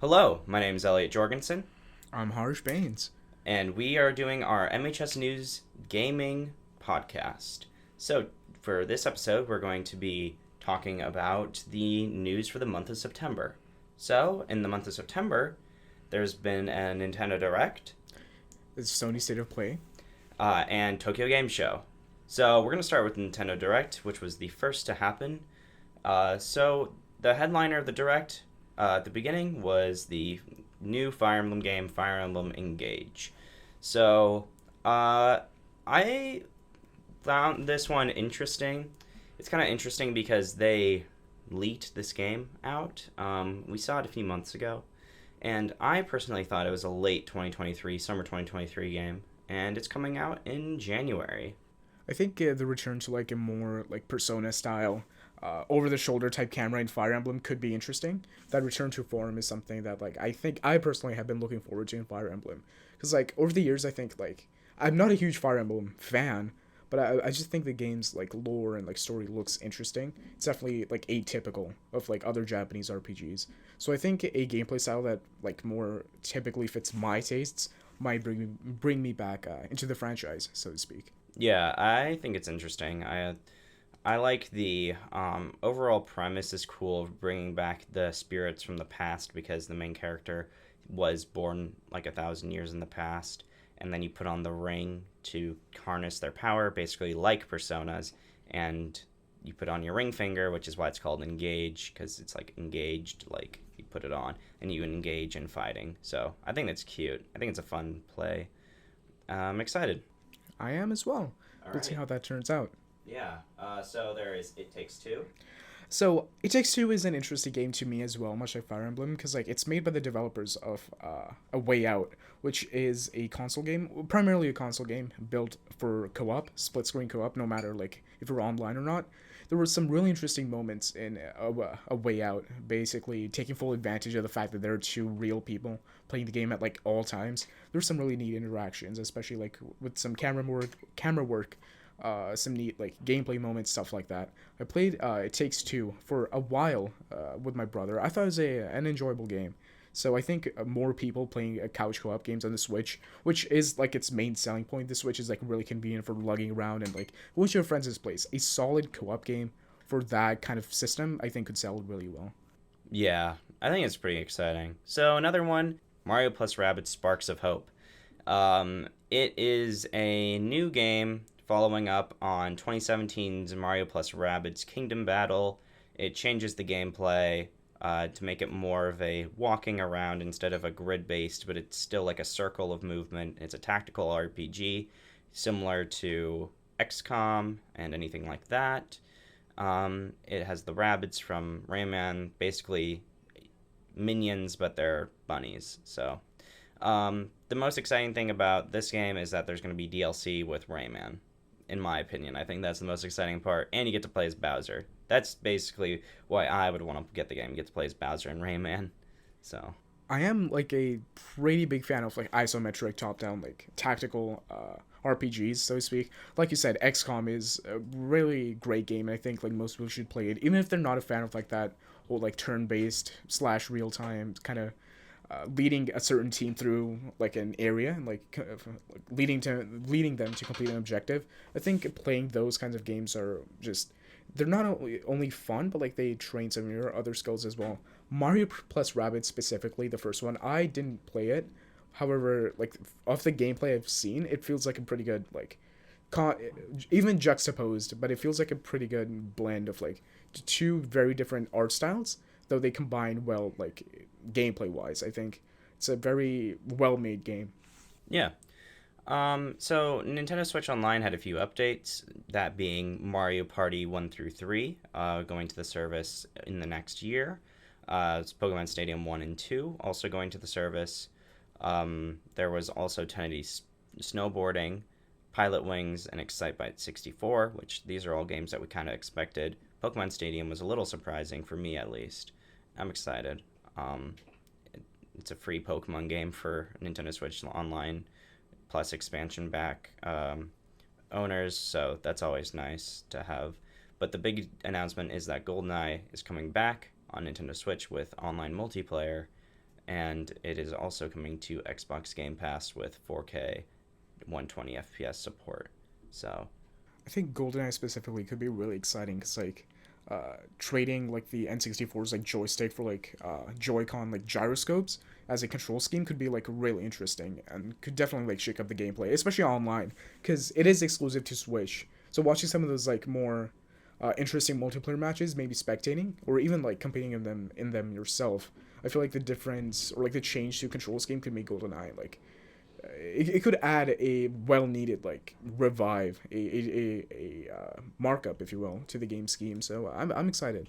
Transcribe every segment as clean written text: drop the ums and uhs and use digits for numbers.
Hello, my name is Elliott Jorgensen, I'm Harsh Bains. and we are doing our MHS News gaming podcast. So, for this episode, we're going to be talking about the news for the month of September. So, in the month of September, there's been a Nintendo Direct It's Sony State of Play. and Tokyo Game Show. So, we're going to start with Nintendo Direct, which was the first to happen. So, the headliner of the Direct at the beginning was the new Fire Emblem game, Fire Emblem Engage. So, I found this one interesting. It's kind of interesting because they leaked this game out. We saw it a few months ago, and I personally thought it was a late 2023, summer 2023 game, and it's coming out in January. I think the return to like a more like Persona style, over the shoulder type camera in Fire Emblem could be interesting. That return to form is something that like I think I personally have been looking forward to in Fire Emblem, because like over the years I think like I'm not a huge Fire Emblem fan, but I just think the game's like lore and like story looks interesting. It's definitely like atypical of like other Japanese RPGs. So I think a gameplay style that like more typically fits my tastes might bring me back into the franchise, so to speak. Yeah, I think it's interesting. I like the overall premise is cool of bringing back the spirits from the past because the main character was born like 1,000 years in the past, and then you put on the ring to harness their power, basically like personas, and you put on your ring finger, which is why it's called engage because it's like engaged, like you put it on and you engage in fighting. So I think that's cute. I think it's a fun play. I'm excited. I am as well. All Let's see right. how that turns out. Yeah. So there is It Takes Two. So, It Takes Two is an interesting game to me as well, much like Fire Emblem, because like it's made by the developers of A Way Out, which is a console game, primarily a console game built for co-op, split screen co-op, no matter like if you're online or not. There were some really interesting moments in A Way Out, basically taking full advantage of the fact that there are two real people playing the game at like all times. There's some really neat interactions, especially like with some camera work, some neat like gameplay moments, stuff like that. I played It Takes Two for a while with my brother. I thought it was an enjoyable game. So I think more people playing couch co-op games on the Switch, which is like its main selling point. The Switch is like really convenient for lugging around and like going to your friends' place. A solid co-op game for that kind of system, I think, could sell really well. Yeah, I think it's pretty exciting. So another one, Mario plus Rabbids Sparks of Hope. It is a new game following up on 2017's Mario plus Rabbids Kingdom Battle. It changes the gameplay to make it more of a walking around instead of a grid based, but it's still like a circle of movement. It's a tactical RPG similar to XCOM and anything like that. It has the rabbits from Rayman, basically minions, but they're bunnies. So, the most exciting thing about this game is that there's going to be DLC with Rayman. In my opinion, I think that's the most exciting part, and you get to play as Bowser. That's basically why I would want to get the game. Get to play as Bowser and Rayman. So, I am like a pretty big fan of like isometric top-down like tactical RPGs, so to speak. Like you said, XCOM is a really great game, and I think like most people should play it, even if they're not a fan of like that whole like turn-based slash real-time kind of leading a certain team through like an area and like leading them to complete an objective. I think playing those kinds of games are just they're not only fun, but like they train some of your other skills as well. Mario plus Rabbids specifically, the first one, I didn't play it. However, like of the gameplay I've seen, it feels like a pretty good like con- even juxtaposed, but it feels like a pretty good blend of like two very different art styles, though they combine well like gameplay wise. I think it's a very well made game. yeah. So Nintendo Switch Online had a few updates, that being Mario Party 1 through 3, going to the service in the next year. It's Pokemon Stadium 1 and 2, also going to the service. There was also 1080 Snowboarding, Pilot Wings, and Excitebike 64, which these are all games that we kind of expected. Pokemon Stadium was a little surprising, for me at least. I'm excited. Um, it's a free Pokemon game for Nintendo Switch Online, plus expansion back owners, so that's always nice to have. But the big announcement is that GoldenEye is coming back on Nintendo Switch with online multiplayer, and it is also coming to Xbox Game Pass with 4K 120 FPS support. So I think GoldenEye specifically could be really exciting because trading like the N64's like joystick for Joy-Con like gyroscopes as a control scheme could be like really interesting and could definitely like shake up the gameplay, especially online because it is exclusive to Switch. So watching some of those like more interesting multiplayer matches, maybe spectating or even like competing in them yourself, I feel like the difference or like the change to control scheme could make GoldenEye like it could add a well-needed like revive, a markup, if you will, to the game scheme. So I'm excited.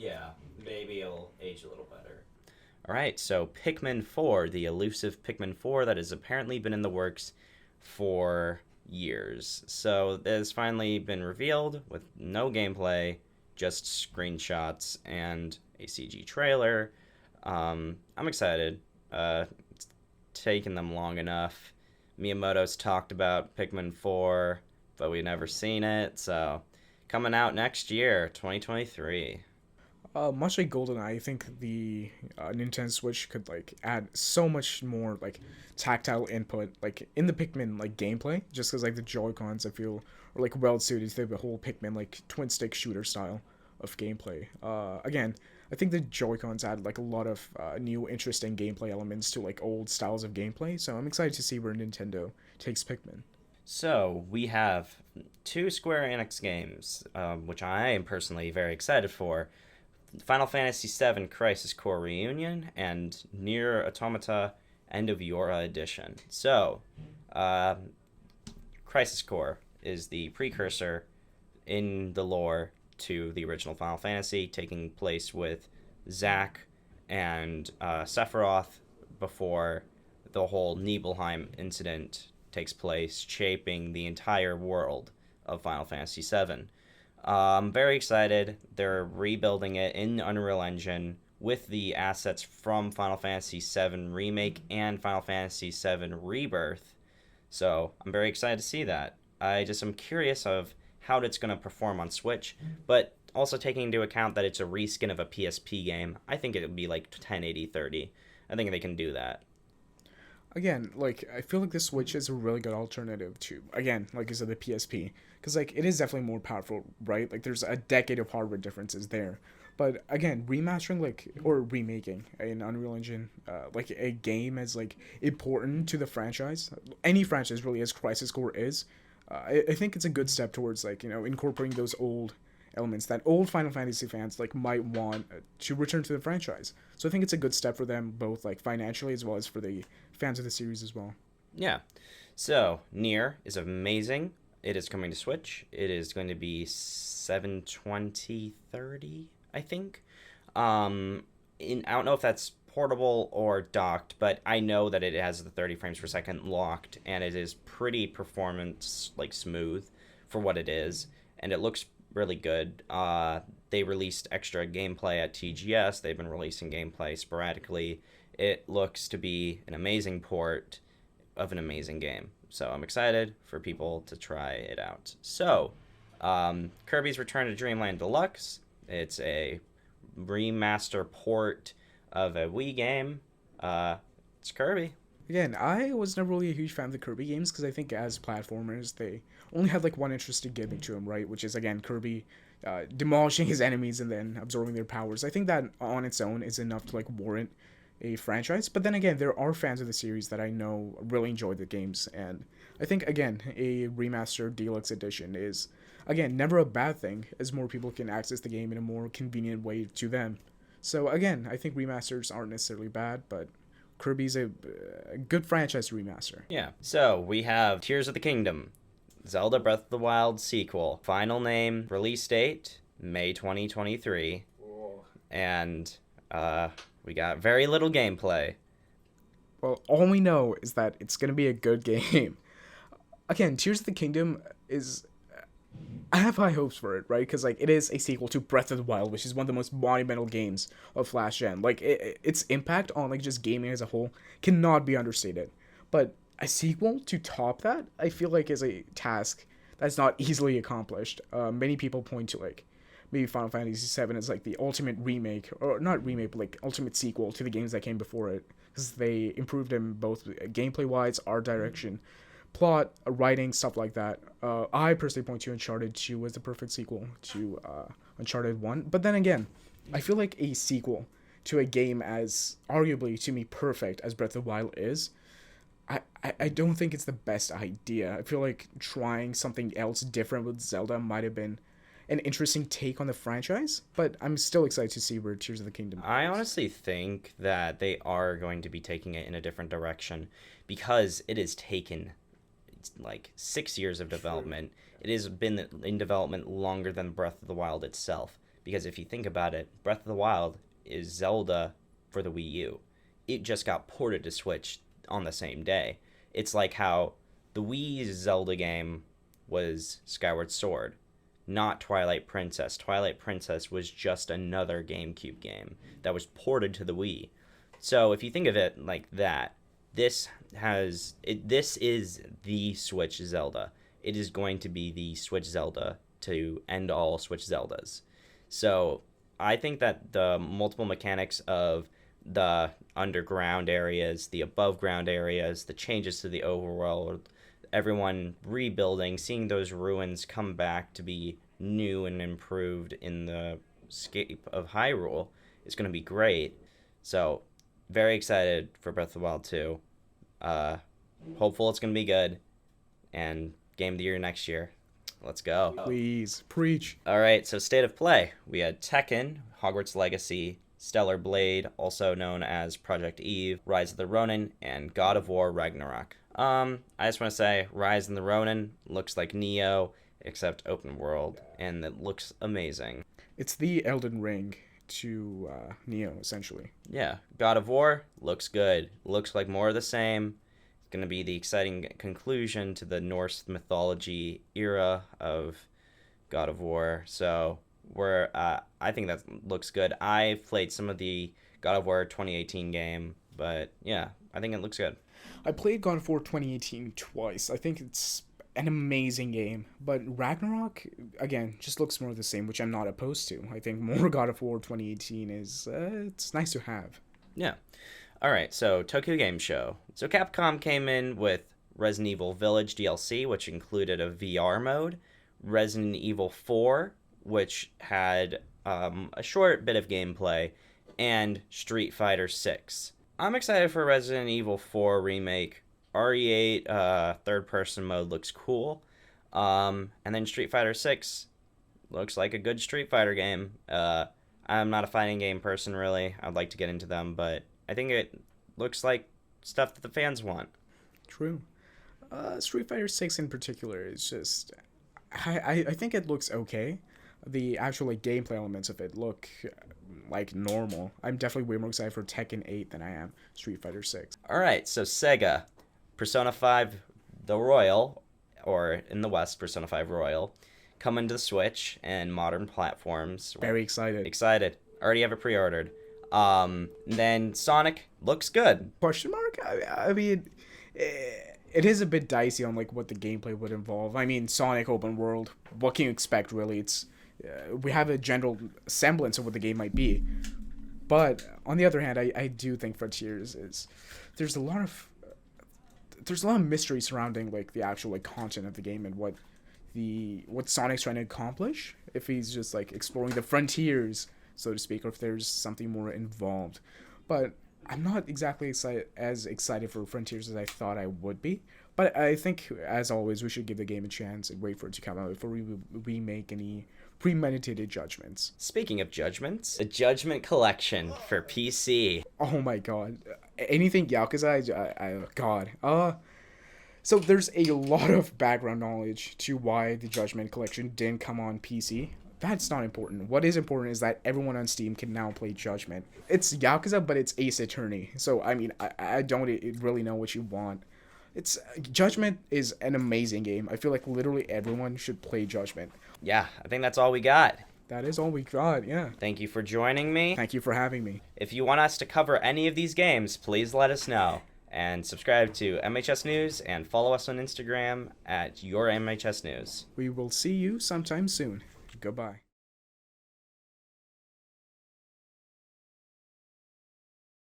yeah, maybe it'll age a little better. All right, so Pikmin 4, the elusive Pikmin 4 that has apparently been in the works for years. So it has finally been revealed with no gameplay, just screenshots and a CG trailer. I'm excited. It's taken them long enough. Miyamoto's talked about Pikmin 4, but we've never seen it. So coming out next year, 2023. Much like GoldenEye, I think the Nintendo Switch could like add so much more like tactile input like in the Pikmin like gameplay, just because like the Joy Cons I feel are like well suited to the whole Pikmin like twin stick shooter style of gameplay. Again, I think the Joy Cons add like a lot of new interesting gameplay elements to like old styles of gameplay. So I'm excited to see where Nintendo takes Pikmin. So we have two Square Enix games, which I am personally very excited for. Final Fantasy VII Crisis Core Reunion and Nier Automata End of Yora Edition. So, Crisis Core is the precursor in the lore to the original Final Fantasy, taking place with Zack and Sephiroth before the whole Nibelheim incident takes place, shaping the entire world of Final Fantasy VII. I'm very excited. They're rebuilding it in Unreal Engine with the assets from Final Fantasy VII Remake and Final Fantasy VII Rebirth. So I'm very excited to see that. I'm curious of how it's going to perform on Switch, but also taking into account that it's a reskin of a PSP game, I think it would be like 1080-30. I think they can do that. Again, like I feel like the Switch is a really good alternative to, again, like you said, the PSP, because like it is definitely more powerful, right? Like there's a decade of hardware differences there. But again, remastering like or remaking an Unreal Engine, like a game as like important to the franchise, any franchise really, as Crisis Core is, I think it's a good step towards like incorporating those old elements that old Final Fantasy fans like might want to return to the franchise. So I think it's a good step for them both like financially as well as for the fans of the series as well. Yeah. So, Nier is amazing. It is coming to Switch. It is going to be 720-30, I think. I don't know if that's portable or docked, but I know that it has the 30 frames per second locked, and it is pretty performance like smooth for what it is, and it looks really good. They released extra gameplay at TGS. They've been releasing gameplay sporadically. It looks to be an amazing port of an amazing game. So I'm excited for people to try it out. So, Kirby's Return to Dreamland Deluxe. It's a remaster port of a Wii game. It's Kirby. Again, I was never really a huge fan of the Kirby games because I think as platformers, they only had like one interesting gimmick to them, right? Which is, again, Kirby demolishing his enemies and then absorbing their powers. I think that on its own is enough to like warrant a franchise. But then again, there are fans of the series that I know really enjoy the games. And I think, again, a remastered deluxe edition is, again, never a bad thing as more people can access the game in a more convenient way to them. So again, I think remasters aren't necessarily bad, but Kirby's a good franchise to remaster. Yeah. So we have Tears of the Kingdom, Zelda Breath of the Wild sequel. Final name, release date, May 2023. Whoa. And we got very little gameplay. Well, all we know is that it's going to be a good game. Again, Tears of the Kingdom is... I have high hopes for it, right? Because like it is a sequel to Breath of the Wild, which is one of the most monumental games of last gen. Like its impact on like just gaming as a whole cannot be understated. But a sequel to top that, I feel like is a task that's not easily accomplished. Many people point to like maybe Final Fantasy VII is like the ultimate remake, or not remake, but like ultimate sequel to the games that came before it, because they improved them both gameplay wise, art direction, plot, writing, stuff like that. I personally point to Uncharted 2 as the perfect sequel to Uncharted 1. But then again, I feel like a sequel to a game as arguably to me perfect as Breath of the Wild is, I don't think it's the best idea. I feel like trying something else different with Zelda might have been an interesting take on the franchise, but I'm still excited to see where Tears of the Kingdom goes. I honestly think that they are going to be taking it in a different direction because it has taken like 6 years of development. It has been in development longer than Breath of the Wild itself. Because if you think about it, Breath of the Wild is Zelda for the Wii U. It just got ported to Switch on the same day. It's like how the Wii's Zelda game was Skyward Sword, not Twilight Princess. Twilight Princess was just another GameCube game that was ported to the Wii. So if you think of it like that, this is the Switch Zelda. It is going to be the Switch Zelda to end all Switch Zeldas. So I think that the multiple mechanics of the underground areas, the above ground areas, the changes to the overworld, everyone rebuilding, seeing those ruins come back to be new and improved in the scape of Hyrule is going to be great. So very excited for Breath of the Wild 2. Hopeful it's going to be good. And Game of the Year next year. Let's go. Please, preach. All right, so State of Play. We had Tekken, Hogwarts Legacy, Stellar Blade, also known as Project Eve, Rise of the Ronin, and God of War Ragnarok. I just want to say, Rise of the Ronin looks like Neo, except open world, and it looks amazing. It's the Elden Ring to Neo, essentially. Yeah, God of War looks good. Looks like more of the same. It's going to be the exciting conclusion to the Norse mythology era of God of War. So I think that looks good. I've played some of the God of War 2018 game, but yeah, I think it looks good. I played God of War 2018 twice. I think it's an amazing game, but Ragnarok, again, just looks more of the same, which I'm not opposed to. I think more God of War 2018 is, it's nice to have. Yeah. All right, so Tokyo Game Show. So Capcom came in with Resident Evil Village DLC, which included a VR mode, Resident Evil 4, which had a short bit of gameplay, and Street Fighter 6. I'm excited for Resident Evil 4 remake. RE8 third-person mode looks cool. And then Street Fighter 6 looks like a good Street Fighter game. I'm not a fighting game person, really. I'd like to get into them, but I think it looks like stuff that the fans want. True. Street Fighter 6 in particular is just... I think it looks okay. The actual like gameplay elements of it look like normal. I'm definitely way more excited for Tekken 8 than I am Street Fighter 6. All right, so Sega, Persona 5 The Royal, or in the West, Persona 5 Royal, coming to the Switch and modern platforms. Very excited. Excited. Already have it pre-ordered. Then Sonic looks good. Question mark? I mean, it is a bit dicey on like what the gameplay would involve. I mean, Sonic open world. What can you expect, really? It's we have a general semblance of what the game might be, but on the other hand, I do think Frontiers is there's a lot of mystery surrounding like the actual like content of the game and what Sonic's trying to accomplish. If he's just like exploring the frontiers, so to speak, or if there's something more involved. But I'm not exactly as excited for Frontiers as I thought I would be. But I think, as always, we should give the game a chance and wait for it to come out before we make any premeditated judgments. Speaking of judgments, the Judgment Collection for PC. Oh my god. Anything Yakuza, God. So there's a lot of background knowledge to why the Judgment Collection didn't come on PC. That's not important. What is important is that everyone on Steam can now play Judgment. It's Yakuza, but it's Ace Attorney. So, I mean, I don't really know what you want. Judgment is an amazing game. I feel like literally everyone should play Judgment. Yeah, I think that's all we got. That is all we got, yeah. Thank you for joining me. Thank you for having me. If you want us to cover any of these games, please let us know. And subscribe to MHS News and follow us on Instagram at YourMHSNews. We will see you sometime soon. Goodbye.